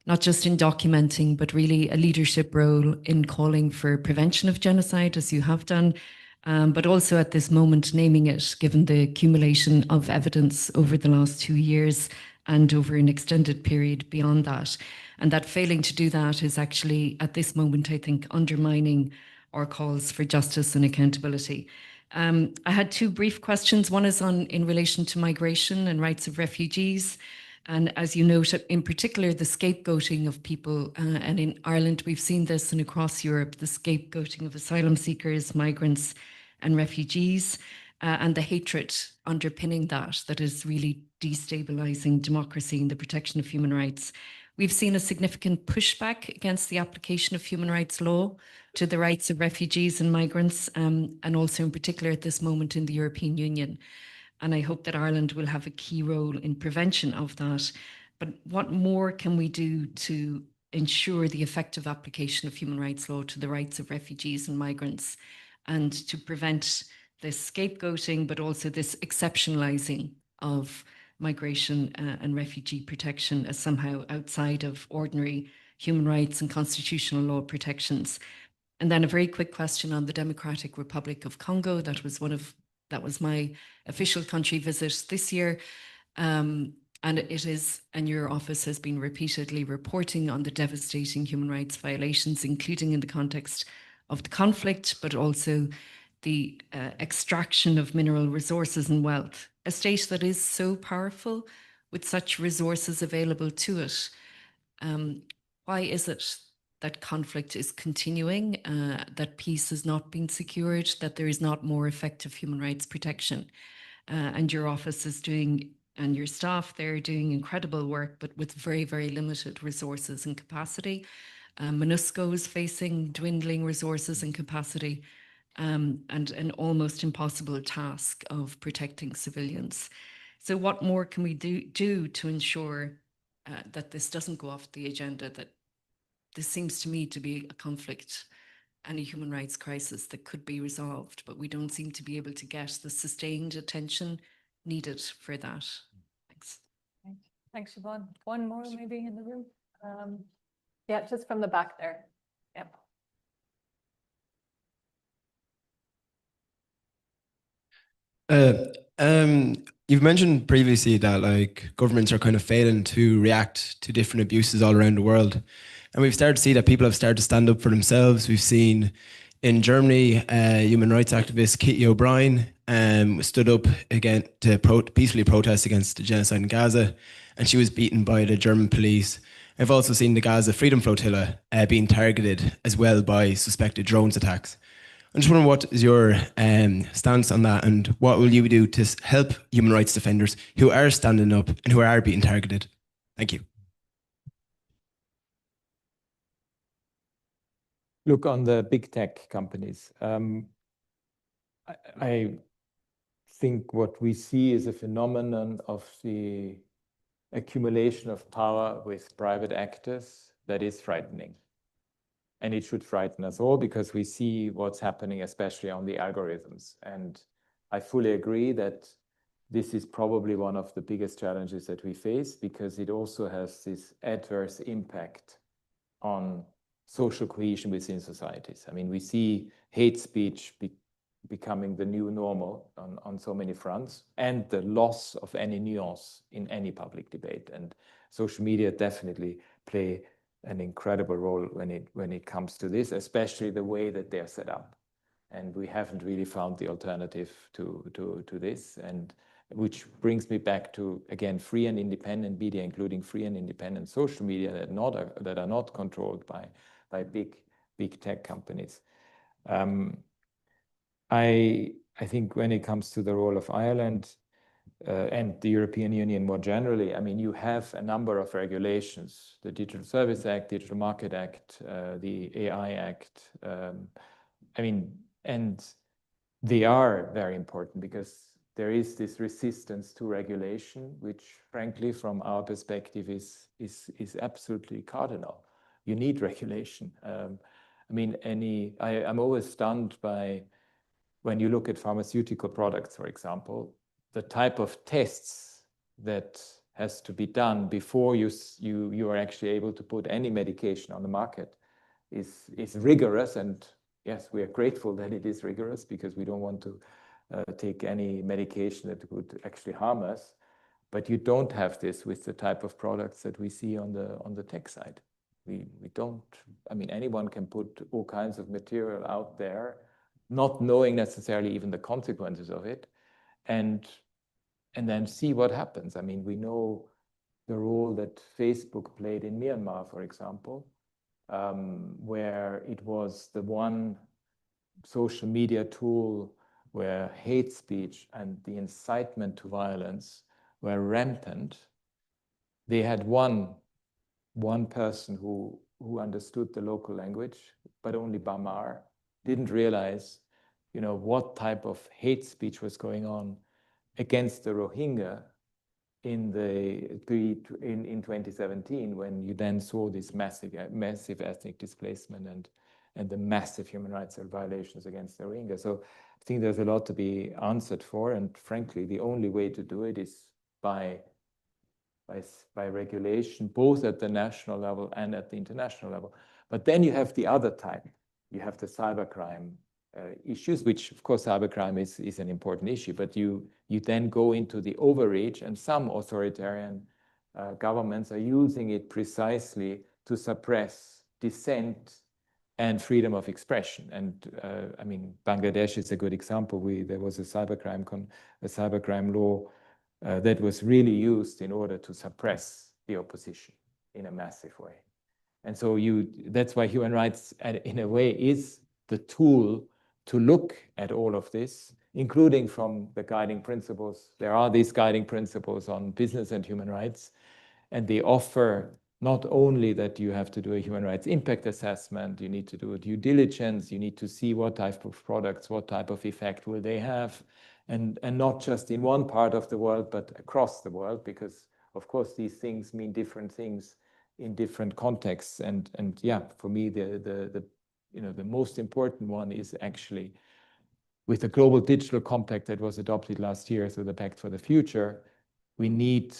not just in documenting, but really a leadership role in calling for prevention of genocide, as you have done, but also at this moment naming it, given the accumulation of evidence over the last 2 years and over an extended period beyond that. And that failing to do that is actually, at this moment, I think, undermining our calls for justice and accountability. I had 2 brief questions. One is in relation to migration and rights of refugees. And as you note, in particular, the scapegoating of people. And in Ireland, we've seen this, and across Europe, the scapegoating of asylum seekers, migrants, and refugees, and the hatred underpinning that is really destabilizing democracy and the protection of human rights. We've seen a significant pushback against the application of human rights law to the rights of refugees and migrants, and also in particular at this moment in the European Union. And I hope that Ireland will have a key role in prevention of that. But what more can we do to ensure the effective application of human rights law to the rights of refugees and migrants, and to prevent this scapegoating, but also this exceptionalizing of migration and refugee protection as somehow outside of ordinary human rights and constitutional law protections? And then a very quick question on the Democratic Republic of Congo. That was my official country visit this year. And your office has been repeatedly reporting on the devastating human rights violations, including in the context of the conflict, but also the extraction of mineral resources and wealth. A state that is so powerful with such resources available to it. Why is it that conflict is continuing, that peace has not been secured, that there is not more effective human rights protection? And your office is doing, and your staff, they're doing incredible work, but with very, very limited resources and capacity. MONUSCO is facing dwindling resources and capacity, and an almost impossible task of protecting civilians. So what more can we do to ensure that this doesn't go off the agenda, that this seems to me to be a conflict and a human rights crisis that could be resolved, but we don't seem to be able to get the sustained attention needed for that. Thanks. Thanks, Siobhan. One more maybe in the room. Yeah, just from the back there. Yep. You've mentioned previously that like governments are kind of failing to react to different abuses all around the world. And we've started to see that people have started to stand up for themselves. We've seen in Germany, human rights activist Kitty O'Brien stood up again to peacefully protest against the genocide in Gaza, and she was beaten by the German police. I've also seen the Gaza Freedom Flotilla being targeted as well by suspected drones attacks. I'm just wondering, what is your stance on that, and what will you do to help human rights defenders who are standing up and who are being targeted? Thank you. Look, on the big tech companies, I think what we see is a phenomenon of the accumulation of power with private actors that is frightening. And it should frighten us all, because we see what's happening, especially on the algorithms. And I fully agree that this is probably one of the biggest challenges that we face, because it also has this adverse impact on social cohesion within societies. I mean, we see hate speech becoming the new normal on so many fronts, and the loss of any nuance in any public debate. And social media definitely play an incredible role when it comes to this, especially the way that they're set up. And we haven't really found the alternative to this, and which brings me back to, again, free and independent media, including free and independent social media that are not controlled by big tech companies. I think when it comes to the role of Ireland and the European Union more generally, I mean, you have a number of regulations: the Digital Service Act, Digital Market Act, the AI Act. I mean, and they are very important because there is this resistance to regulation, which frankly, from our perspective, is absolutely cardinal. You need regulation. I mean, I'm always stunned by when you look at pharmaceutical products, for example, the type of tests that has to be done before you are actually able to put any medication on the market is rigorous. And yes, we are grateful that it is rigorous because we don't want to take any medication that would actually harm us. But you don't have this with the type of products that we see on the tech side. We don't, I mean, anyone can put all kinds of material out there, not knowing necessarily even the consequences of it, and then see what happens. I mean, we know the role that Facebook played in Myanmar, for example, where it was the one social media tool where hate speech and the incitement to violence were rampant. They had one person who understood the local language, but only Bamar, didn't realize, you know, what type of hate speech was going on against the Rohingya in 2017, when you then saw this massive ethnic displacement and the massive human rights violations against the Rohingya. So I think there's a lot to be answered for, and frankly, the only way to do it is by regulation, both at the national level and at the international level. But then you have the other type. You have the cybercrime issues, which of course cybercrime is an important issue, but you then go into the overreach, and some authoritarian governments are using it precisely to suppress dissent and freedom of expression. And I mean, Bangladesh is a good example. There was a cybercrime law that was really used in order to suppress the opposition in a massive way. And so that's why human rights, in a way, is the tool to look at all of this, including from the guiding principles. There are these guiding principles on business and human rights, and they offer not only that you have to do a human rights impact assessment, you need to do a due diligence, you need to see what type of products, what type of effect will they have, and not just in one part of the world, but across the world, because of course these things mean different things in different contexts. And yeah, for me, the most important one is actually with the Global Digital Compact that was adopted last year, so the Pact for the Future, we need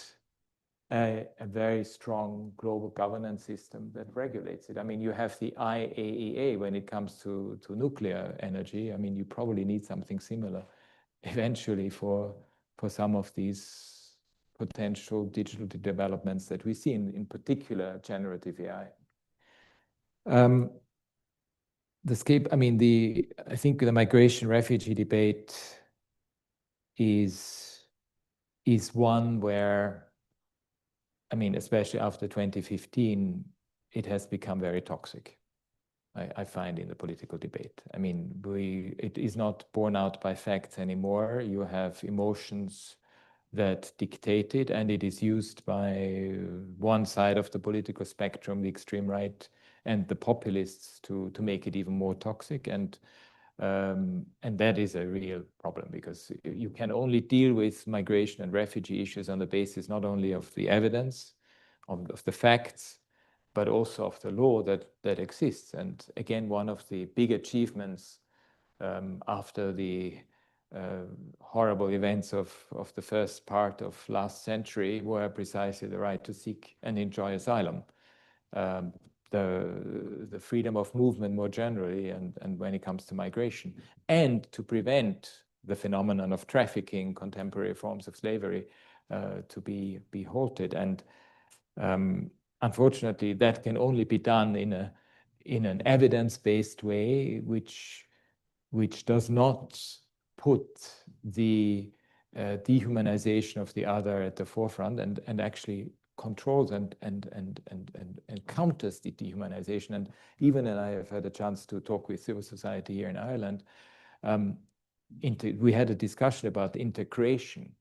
a very strong global governance system that regulates it. I mean, you have the IAEA when it comes to nuclear energy. I mean, you probably need something similar eventually for some of these potential digital developments that we see, in particular generative AI. I think the migration refugee debate is one where, I mean, especially after 2015, it has become very toxic, I find, in the political debate. I mean, it is not borne out by facts anymore. You have emotions that dictate it, and it is used by one side of the political spectrum, the extreme right, and the populists to make it even more toxic. And that is a real problem, because you can only deal with migration and refugee issues on the basis not only of the evidence, of the facts, but also of the law that exists. And again, one of the big achievements after the horrible events of the first part of last century were precisely the right to seek and enjoy asylum. The freedom of movement more generally, and when it comes to migration, and to prevent the phenomenon of trafficking, contemporary forms of slavery, to be halted. And unfortunately, that can only be done in an evidence-based way, which does not put the dehumanization of the other at the forefront, and actually controls and counters the dehumanization. And even, and I have had a chance to talk with civil society here in Ireland, we had a discussion about integration.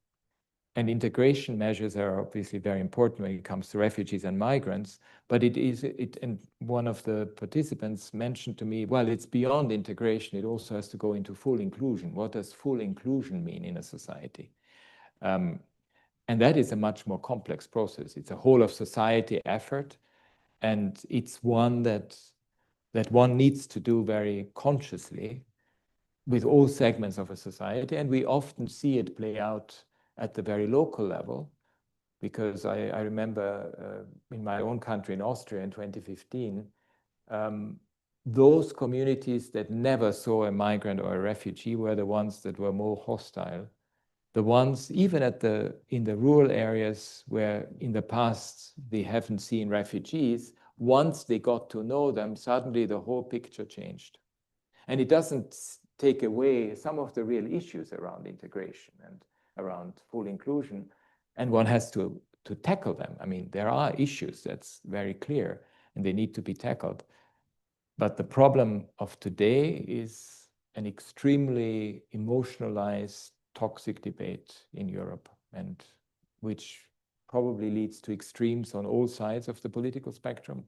And integration measures are obviously very important when it comes to refugees and migrants, but and one of the participants mentioned to me, well, it's beyond integration, it also has to go into full inclusion. What does full inclusion mean in a society? And that is a much more complex process. It's a whole of society effort, and it's one that one needs to do very consciously with all segments of a society, and we often see it play out at the very local level, because I remember in my own country, in Austria in 2015, those communities that never saw a migrant or a refugee were the ones that were more hostile. The ones, even in the rural areas where in the past they haven't seen refugees, once they got to know them, suddenly the whole picture changed. And it doesn't take away some of the real issues around integration and around full inclusion, and one has to tackle them. I mean, there are issues, that's very clear, and they need to be tackled. But the problem of today is an extremely emotionalized, toxic debate in Europe, and which probably leads to extremes on all sides of the political spectrum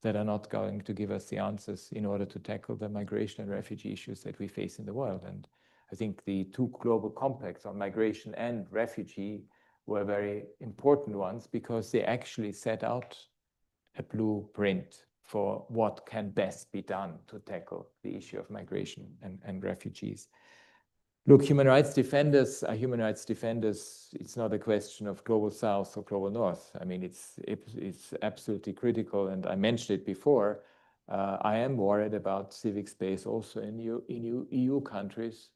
that are not going to give us the answers in order to tackle the migration and refugee issues that we face in the world. And I think the two global compacts on migration and refugee were very important ones, because they actually set out a blueprint for what can best be done to tackle the issue of migration and refugees. Look, human rights defenders are human rights defenders. It's not a question of global south or global north. I mean, it's absolutely critical, and I mentioned it before. I am worried about civic space also in EU countries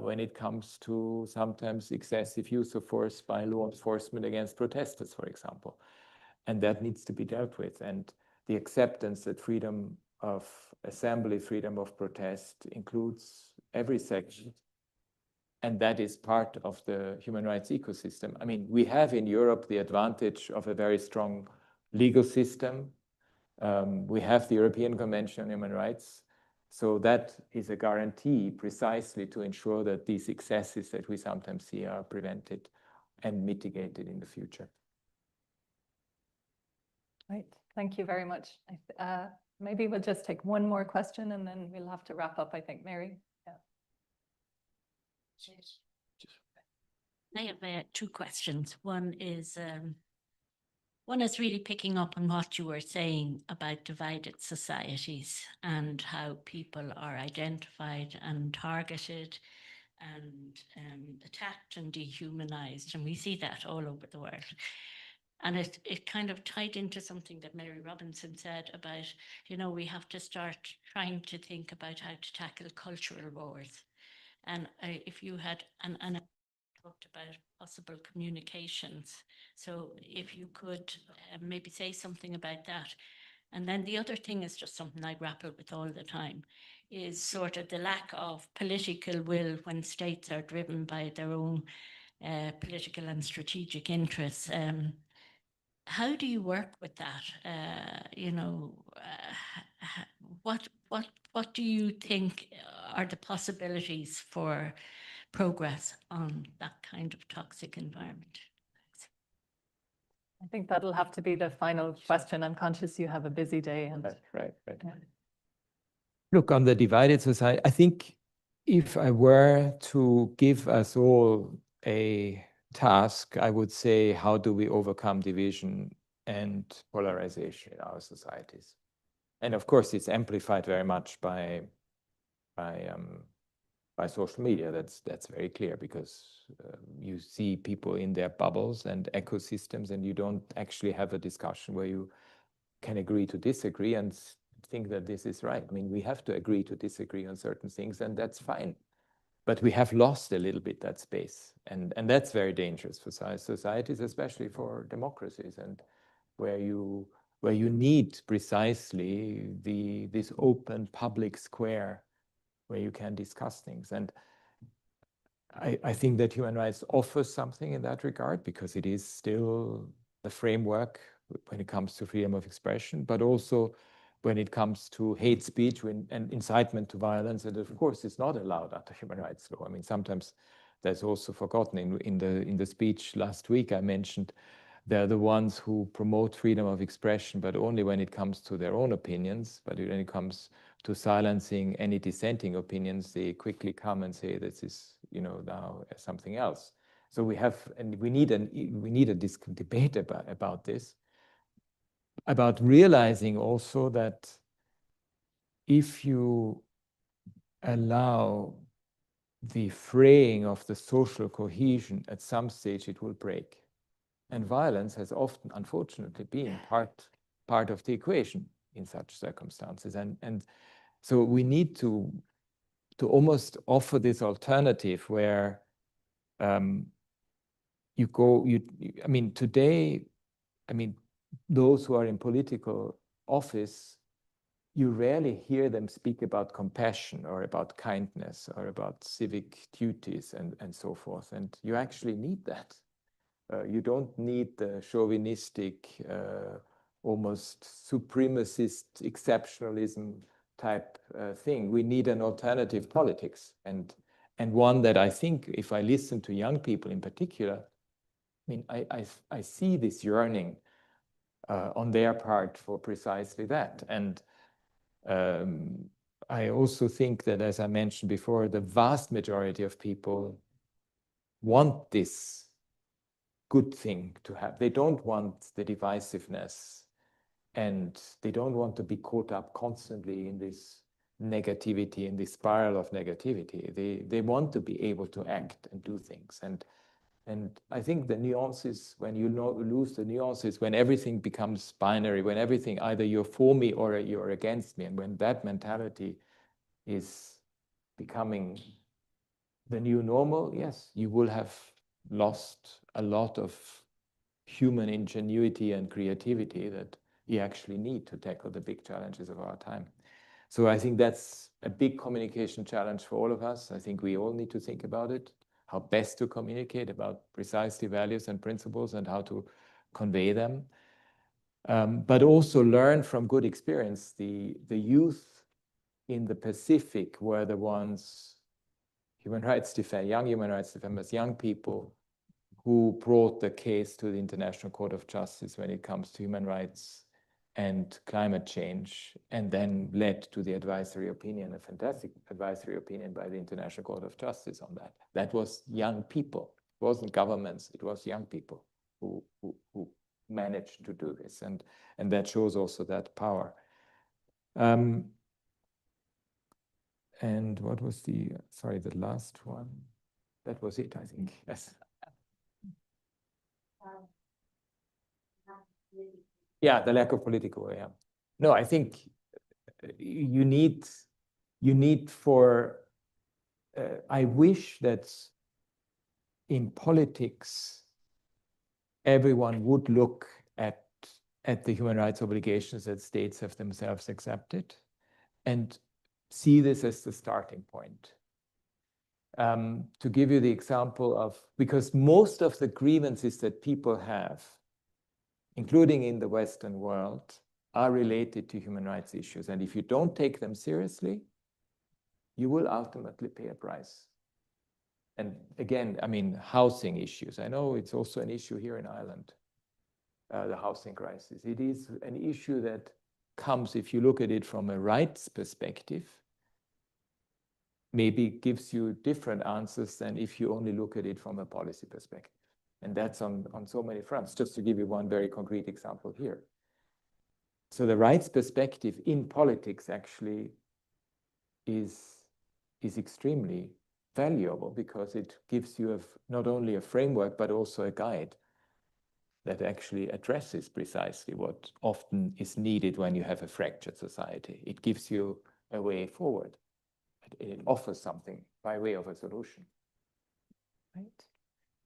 when it comes to sometimes excessive use of force by law enforcement against protesters, for example. And that needs to be dealt with. And the acceptance that freedom of assembly, freedom of protest includes every section. And that is part of the human rights ecosystem. I mean, we have in Europe the advantage of a very strong legal system. We have the European Convention on Human Rights. So that is a guarantee precisely to ensure that these excesses that we sometimes see are prevented and mitigated in the future. Right, thank you very much. Maybe we'll just take one more question and then we'll have to wrap up, I think, Mary. Yeah. I have two questions. One is really picking up on what you were saying about divided societies and how people are identified and targeted and attacked and dehumanized. And we see that all over the world. And it kind of tied into something that Mary Robinson said about, you know, we have to start trying to think about how to tackle cultural wars. And if you had, and I talked about possible communications. So if you could maybe say something about that. And then the other thing is just something I grapple with all the time, is sort of the lack of political will when states are driven by their own political and strategic interests. How do you work with that? You know, what do you think are the possibilities for progress on that kind of toxic environment? I think that'll have to be the final question. I'm conscious you have a busy day. And Right. Yeah. Look, on the divided society, I think if I were to give us all a task, I would say, how do we overcome division and polarization in our societies? And of course, it's amplified very much by social media. That's very clear, because you see people in their bubbles and ecosystems, and you don't actually have a discussion where you can agree to disagree and think that this is right. I mean, we have to agree to disagree on certain things, and that's fine. But we have lost a little bit that space, and that's very dangerous for societies, especially for democracies, and where you need precisely this open public square where you can discuss things. And I think that human rights offers something in that regard, because it is still the framework when it comes to freedom of expression, but also when it comes to hate speech and incitement to violence. And of course, it's not allowed under human rights law. I mean, sometimes that's also forgotten. In the speech last week, I mentioned they're the ones who promote freedom of expression, but only when it comes to their own opinions. But when it comes to silencing any dissenting opinions, they quickly come and say this is, now something else. So we need a debate about this, about realizing also that if you allow the fraying of the social cohesion, at some stage it will break. And violence has often, unfortunately, been part of the equation in such circumstances. And so we need to almost offer this alternative where today, those who are in political office, you rarely hear them speak about compassion or about kindness or about civic duties and so forth. And you actually need that. You don't need the chauvinistic, almost supremacist exceptionalism type thing. We need an alternative politics, and one that I think, if I listen to young people in particular, I see this yearning on their part for precisely that. And I also think that, as I mentioned before, the vast majority of people want this good thing to have. They don't want the divisiveness, and they don't want to be caught up constantly in this negativity, in this spiral of negativity. They want to be able to act and do things. And I think the nuances, when you lose the nuances, when everything becomes binary, when everything, either you're for me or you're against me, and when that mentality is becoming the new normal, yes, you will have lost a lot of human ingenuity and creativity that you actually need to tackle the big challenges of our time. So I think that's a big communication challenge for all of us. I think we all need to think about it, how best to communicate about precisely values and principles and how to convey them. But also learn from good experience. The youth in the Pacific were the ones, young human rights defenders, young people who brought the case to the International Court of Justice when it comes to human rights and climate change, and then led to the advisory opinion, a fantastic advisory opinion by the International Court of Justice on that. That was young people. It wasn't governments, it was young people who managed to do this. And that shows also that power. And what was the last one? That was it, I think. Yes. Yeah, the lack of political will. Yeah. No, I think you need for. I wish that in politics, everyone would look at the human rights obligations that states have themselves accepted, and see this as the starting point. To give you the example of, because most of the grievances that people have, including in the Western world, are related to human rights issues. And if you don't take them seriously, you will ultimately pay a price. And again, housing issues. I know it's also an issue here in Ireland, the housing crisis. It is an issue that comes, if you look at it from a rights perspective, maybe gives you different answers than if you only look at it from a policy perspective. And that's on so many fronts, just to give you one very concrete example here. So the rights perspective in politics actually is extremely valuable, because it gives you not only a framework, but also a guide that actually addresses precisely what often is needed when you have a fractured society. It gives you a way forward. It offers something by way of a solution. Right.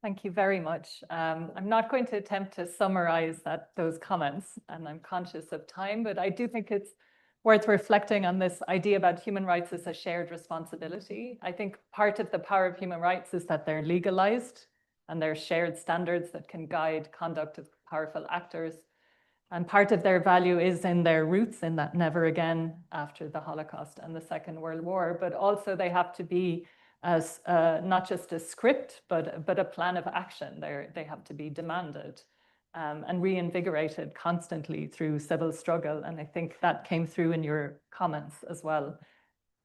Thank you very much. I'm not going to attempt to summarize those comments, and I'm conscious of time, but I do think it's worth reflecting on this idea about human rights as a shared responsibility. I think part of the power of human rights is that they're legalized and they're shared standards that can guide conduct of powerful actors. And part of their value is in their roots in that never again after the Holocaust and the Second World War, but also they have to be as not just a script, but a plan of action. They have to be demanded and reinvigorated constantly through civil struggle. And I think that came through in your comments as well.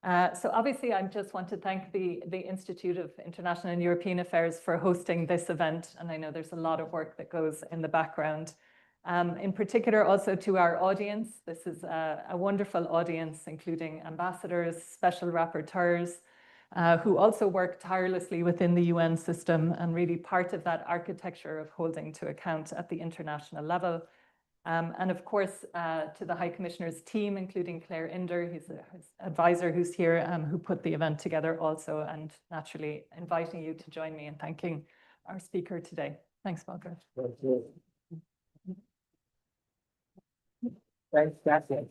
So obviously, I just want to thank the Institute of International and European Affairs for hosting this event. And I know there's a lot of work that goes in the background. In particular, also to our audience. This is a wonderful audience, including ambassadors, special rapporteurs, who also work tirelessly within the UN system and really part of that architecture of holding to account at the international level. And of course, to the High Commissioner's team, including Claire Inder, his advisor who's here, who put the event together also, and naturally inviting you to join me in thanking our speaker today. Thanks, Volker. Thanks, Kathy.